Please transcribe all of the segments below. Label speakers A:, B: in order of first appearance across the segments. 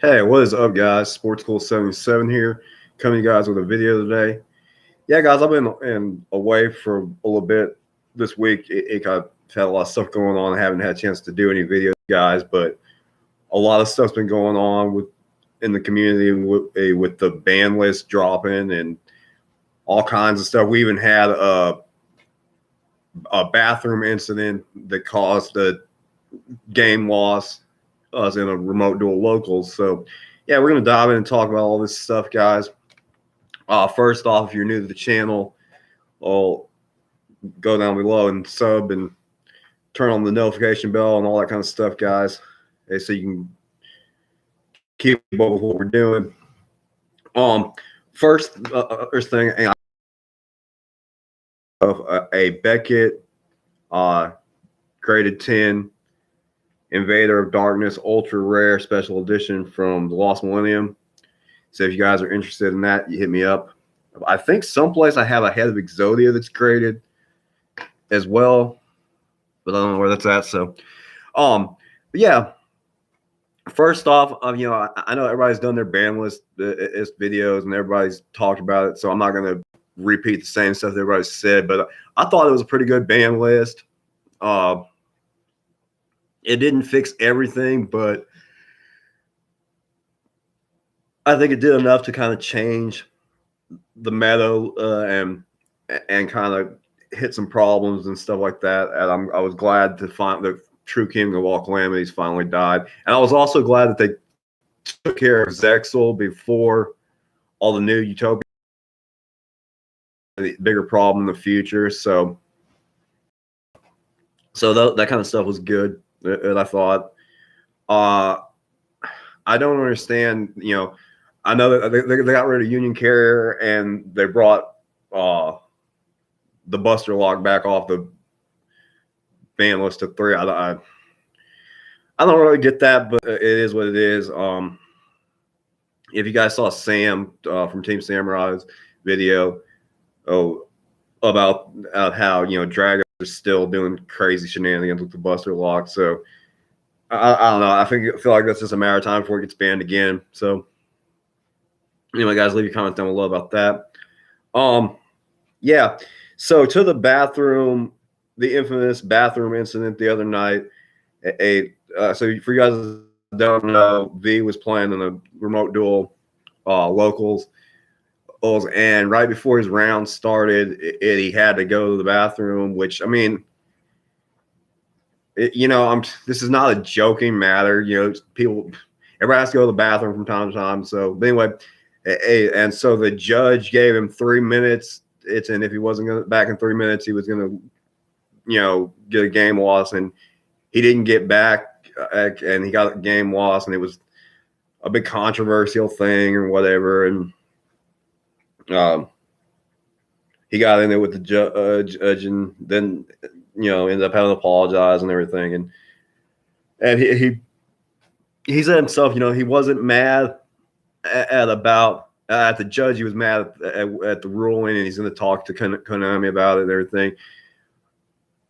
A: Hey, what is up, guys? Sportskool77 here, coming to you guys with a video today. Yeah, guys, I've been away for a little bit this week. I've had a lot of stuff going on. I haven't had a chance to do any videos, guys, but a lot of stuff's been going on in the community with the ban list dropping and all kinds of stuff. We even had a bathroom incident that caused a game loss us in a remote dual locals. So yeah, we're going to dive in and talk about all this stuff, guys. First off, if you're new to the channel, I'll go down below and sub and turn on the notification bell and all that kind of stuff, guys. Okay, so you can keep up with what we're doing. First thing, a Beckett graded 10 Invader of Darkness ultra rare special edition from the Lost Millennium. So if you guys are interested in that, you hit me up. I think someplace I have a head of Exodia that's graded as well, but I don't know where that's at. So but yeah, first off, I know everybody's done their ban list videos and everybody's talked about it, so I'm not going to repeat the same stuff that everybody said, but I thought it was a pretty good ban list. It didn't fix everything, but I think it did enough to kind of change the meta and kind of hit some problems and stuff like that. And I was glad to find the true king of all calamities finally died. And I was also glad that they took care of Zexel before all the new Utopia, the bigger problem in the future. So that kind of stuff was good. And I thought, I don't understand, I know that they got rid of Union Carrier and they brought the Buster Lock back off the ban list to 3. I don't really get that, but it is what it is. If you guys saw Sam from Team Samurai's video about how Dragons are still doing crazy shenanigans with the Buster Lock, so I don't know. I feel like that's just a matter of time before it gets banned again. So anyway, guys, leave your comments down below about that. Yeah. So to the bathroom, the infamous bathroom incident the other night. So for you guys that don't know, V was playing in a remote duel locals, and right before his round started, he had to go to the bathroom. Which, I mean, this is not a joking matter. Everybody has to go to the bathroom from time to time. So but anyway, and so the judge gave him 3 minutes. And if he wasn't going back in 3 minutes, he was going to, get a game loss. And he didn't get back, and he got a game loss, and it was a big controversial thing or whatever. And he got in there with the judge, and then ended up having to apologize and everything. And he said himself, he wasn't mad at the judge. He was mad at the ruling, and he's going to talk to Konami about it and everything.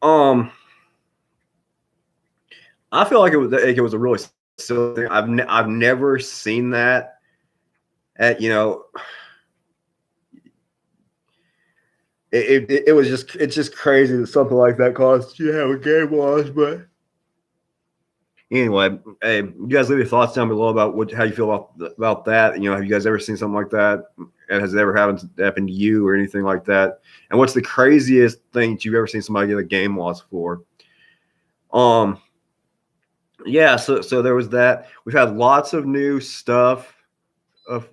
A: I feel like it was a really silly thing. I've never seen that. It's just crazy that something like that caused you to have a game loss. But anyway, hey, you guys leave your thoughts down below about how you feel about that. Have you guys ever seen something like that? And has it ever happened to you or anything like that? And what's the craziest thing that you've ever seen somebody get a game loss for? Yeah, so there was that. We've had lots of new stuff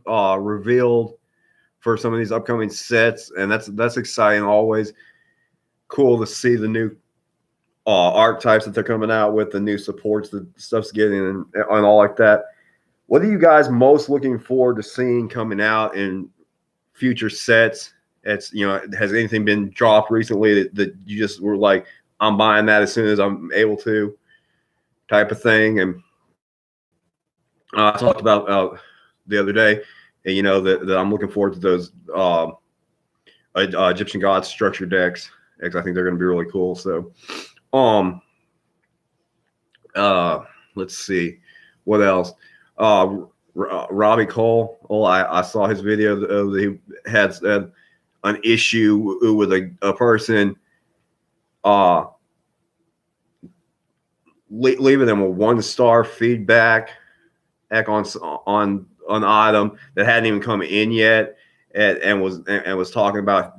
A: revealed for some of these upcoming sets, and that's exciting. Always cool to see the new archetypes that they're coming out with, the new supports the stuff's getting, and all like that. What are you guys most looking forward to seeing coming out in future sets? Has anything been dropped recently that you just were like, I'm buying that as soon as I'm able to, type of thing? And I talked about the other day, and that I'm looking forward to those Egyptian God structure decks, because I think they're going to be really cool. So let's see what else. Robbie Cole. Oh, I saw his video. He had an issue with a person uh, leaving them a 1-star feedback on an item that hadn't even come in yet, and was talking about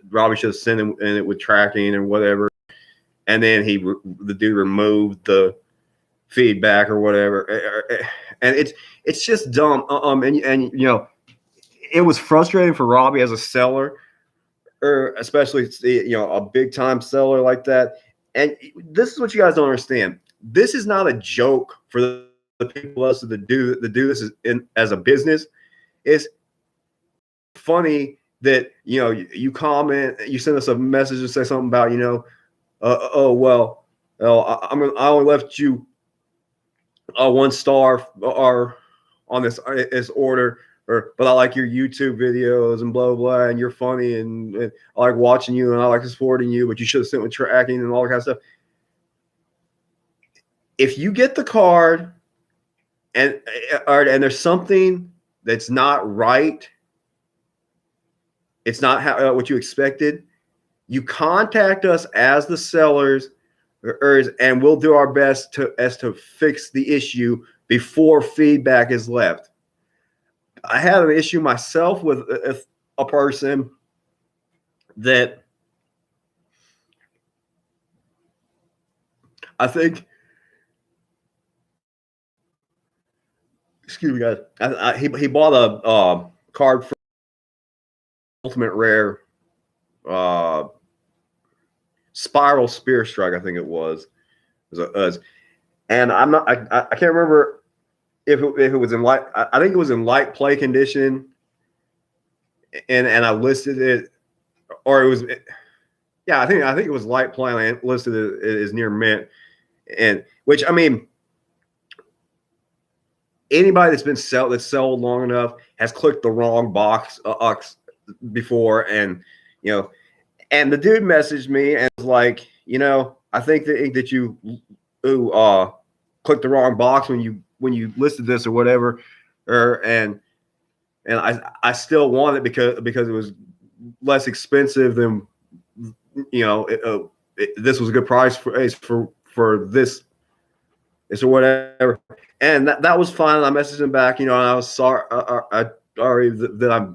A: Robbie should have sent him in it with tracking and whatever, and then the dude removed the feedback or whatever, and it's just dumb. And you know, it was frustrating for Robbie as a seller, or especially a big time seller like that. And this is what you guys don't understand. This is not a joke for the people us that do this as a business. It's funny that you comment, you send us a message and say something about I only left you a 1-star or on this order, but I like your YouTube videos and blah blah, and you're funny and I like watching you and I like supporting you, but you should have sent with tracking and all that kind of stuff. If you get the card and there's something that's not right, it's not what you expected, you contact us as the sellers, and we'll do our best to fix the issue before feedback is left. I had an issue myself with a person that I think, excuse me guys, he bought a card for Ultimate Rare Spiral Spear Strike, I think it was. And I'm not, I can't remember if it was in light. I think it was in light play condition, and I listed it, or it was, yeah, I think it was light play, and I listed it as near mint, and which, I mean, anybody that's sold long enough has clicked the wrong box before, and and the dude messaged me and was like, I think that you clicked the wrong box when you listed this or whatever, and I still want it because it was less expensive than this was a good price for this or whatever, and that was fine. I messaged him back, and I was sorry, that I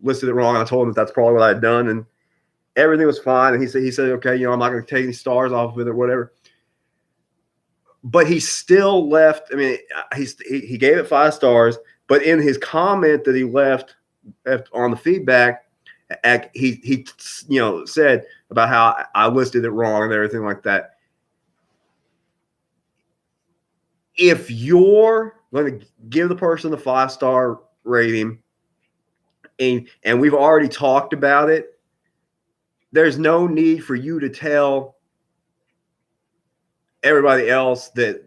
A: listed it wrong. I told him that's probably what I had done, and everything was fine. And he said, okay, I'm not going to take any stars off of it or whatever. But he still left. I mean, he gave it 5 stars, but in his comment that he left on the feedback, he said about how I listed it wrong and everything like that. If you're going to give the person the 5-star rating, and we've already talked about it, there's no need for you to tell everybody else that,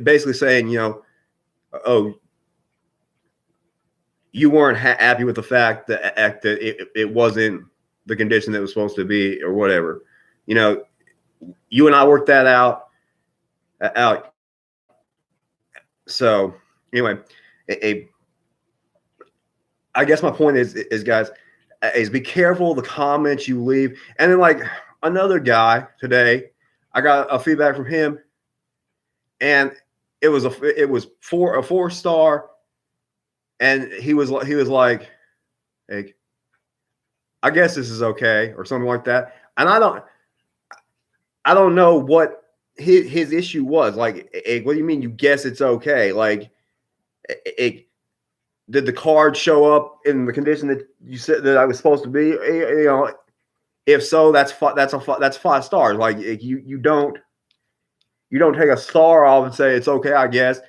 A: basically saying, oh, you weren't happy with the fact that it wasn't the condition that it was supposed to be or whatever. You and I worked that out. So anyway, I guess my point is guys, is be careful of the comments you leave. And then, like, another guy today, I got a feedback from him, and it was a 4-star, and he was like, hey, I guess this is okay, or something like that. And I don't know what his issue was. Like, what do you mean you guess it's okay? Like, did the card show up in the condition that you said that I was supposed to be? If so, that's 5 stars. Like, you don't take a star off and say it's okay, I guess,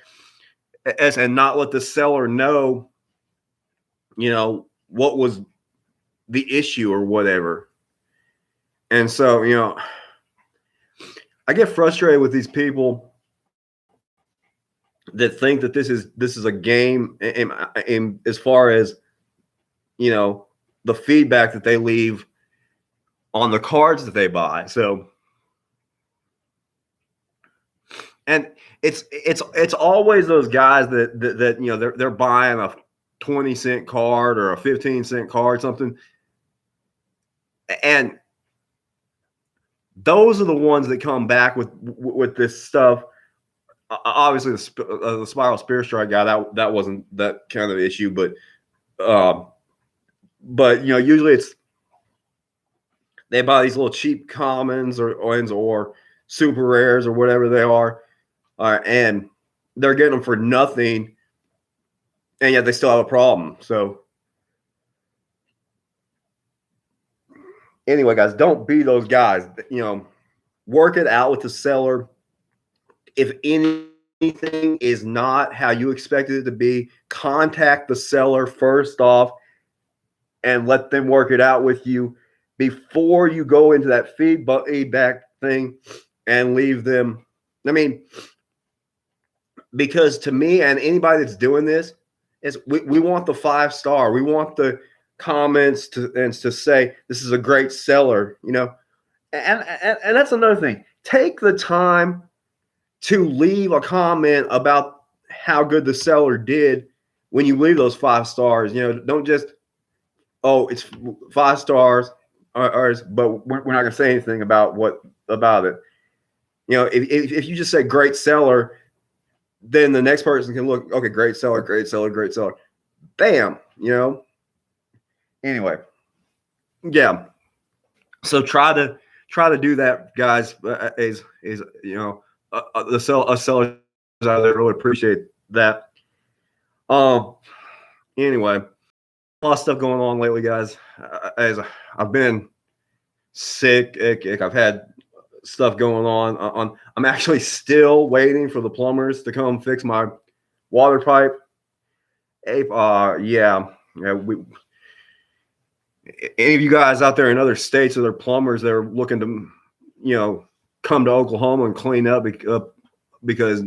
A: and not let the seller know, what was the issue or whatever. And so, I get frustrated with these people that think that this is a game, and as far as the feedback that they leave on the cards that they buy. So And it's always those guys that you know they're buying a 20-cent card or a 15-cent card, something, and those are the ones that come back with this stuff. Obviously, the Spiral Spear Strike guy, that wasn't that kind of issue, uh, but you know, usually it's they buy these little cheap commons or super rares or whatever they are, and they're getting them for nothing, and yet they still have a problem. So anyway, guys, don't be those guys. You know, work it out with the seller. If anything is not how you expected it to be, contact the seller first off and let them work it out with you before you go into that feedback thing and leave them. I mean, because to me and anybody that's doing this is we want the 5-star. We want the comments to say this is a great seller, you know. And that's another thing. Take the time to leave a comment about how good the seller did when you leave those 5 stars. You know, don't just, oh, it's 5 stars, but we're not going to say anything about it. You know, if you just say great seller, then the next person can look, okay, great seller, great seller, great seller. Bam, you know. Anyway, yeah. So try to do that, guys. Is you know, the sellers out there really appreciate that. Anyway, a lot of stuff going on lately, guys. As I've been sick, I've had stuff going on. I'm actually still waiting for the plumbers to come fix my water pipe. Yeah. Any of you guys out there in other states or their plumbers that are looking to, you know, come to Oklahoma and clean up because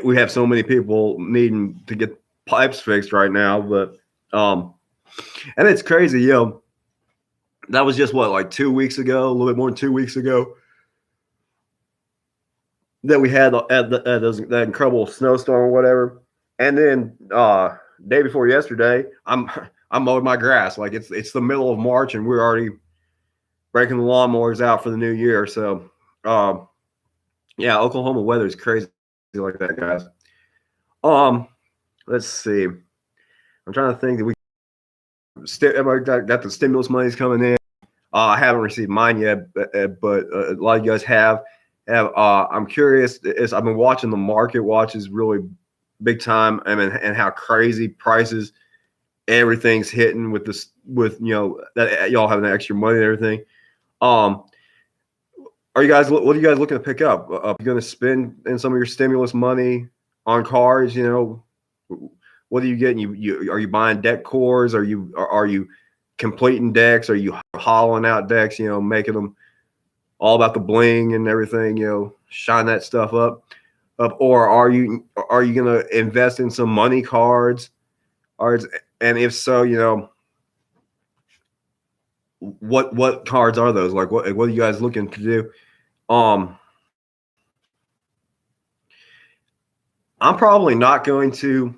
A: we have so many people needing to get pipes fixed right now. But and it's crazy, you know. That was just what, like 2 weeks ago, a little bit more than 2 weeks ago, that we had that incredible snowstorm or whatever. And then day before yesterday, I'm mowing my grass. Like it's the middle of March and we're already breaking the lawnmowers out for the new year. So yeah, Oklahoma weather is crazy like that, guys. Let's see. I'm trying to think that everybody got the stimulus money's coming in. I haven't received mine yet, but a lot of you guys have. I'm curious. I've been watching the market watches really big time. I mean, and how crazy prices, everything's hitting with this, with, you know, that y'all having extra money and everything. What are you guys looking to pick up? Are you going to spend in some of your stimulus money on cars? You know, what are you getting? Are you buying deck cores? Are you completing decks? Are you hollowing out decks? You know, making them all about the bling and everything. You know, shine that stuff up. Or are you going to invest in some money cards? And if so, you know, what cards are those? Like what are you guys looking to do? I'm probably not going to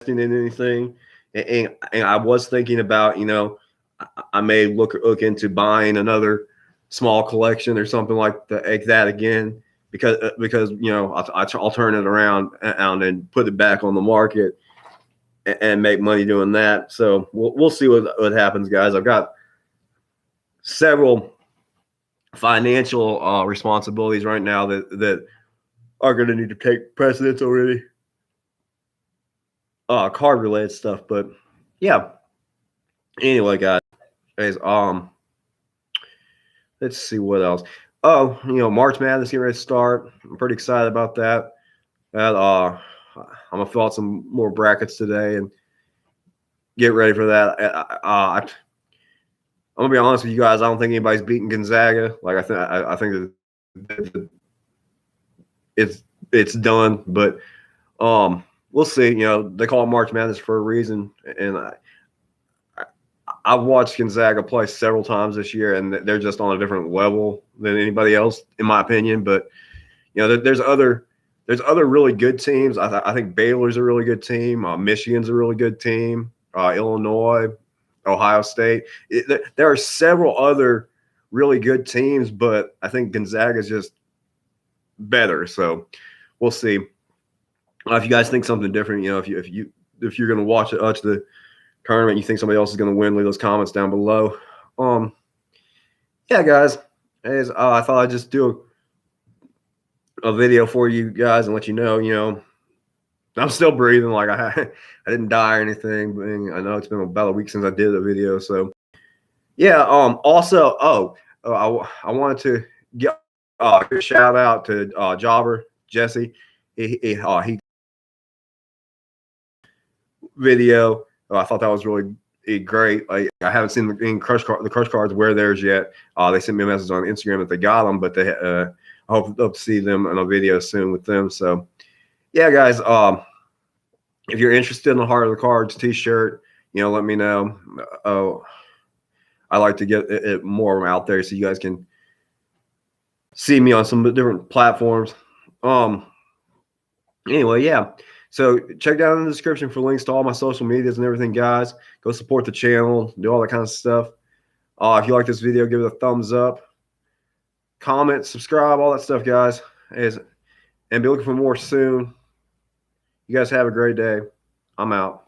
A: invest in anything, and I was thinking about, you know, I may look into buying another small collection or something like that again, because you know I'll turn it around and put it back on the market and make money doing that. So we'll see what happens, guys. I've got several financial responsibilities right now that are going to need to take precedence over any card related stuff. But yeah. Anyway, guys, let's see what else. Oh, you know, March Madness getting ready to start. I'm pretty excited about that. I'm gonna fill out some more brackets today and get ready for that. I'm gonna be honest with you guys. I don't think anybody's beating Gonzaga. Like I think that it's done. But we'll see. You know, they call it March Madness for a reason, and I've watched Gonzaga play several times this year, and they're just on a different level than anybody else, in my opinion. But there's other really good teams. I think Baylor's a really good team. Michigan's a really good team. Illinois, Ohio State. There are several other really good teams, but I think Gonzaga's just better. So we'll see. If you guys think something different, if you're going to watch the tournament, you think somebody else is going to win, leave those comments down below. Yeah, guys. I thought I'd just do a video for you guys and let you know, I'm still breathing. Like I didn't die or anything. But I know it's been about a week since I did the video. So yeah. Also, I wanted to get a shout out to Jobber Jesse. He video. I thought that was really great. Like I haven't seen the crush cards wear theirs yet. They sent me a message on Instagram that they got them, but they I hope to see them in a video soon with them. So yeah, guys. If you're interested in the Heart of the Cards T-shirt, let me know. I like to get it more out there so you guys can see me on some different platforms. Anyway, yeah. So check down in the description for links to all my social medias and everything, guys. Go support the channel, do all that kind of stuff. If you like this video, give it a thumbs up, comment, subscribe, all that stuff, guys. And be looking for more soon. You guys have a great day. I'm out.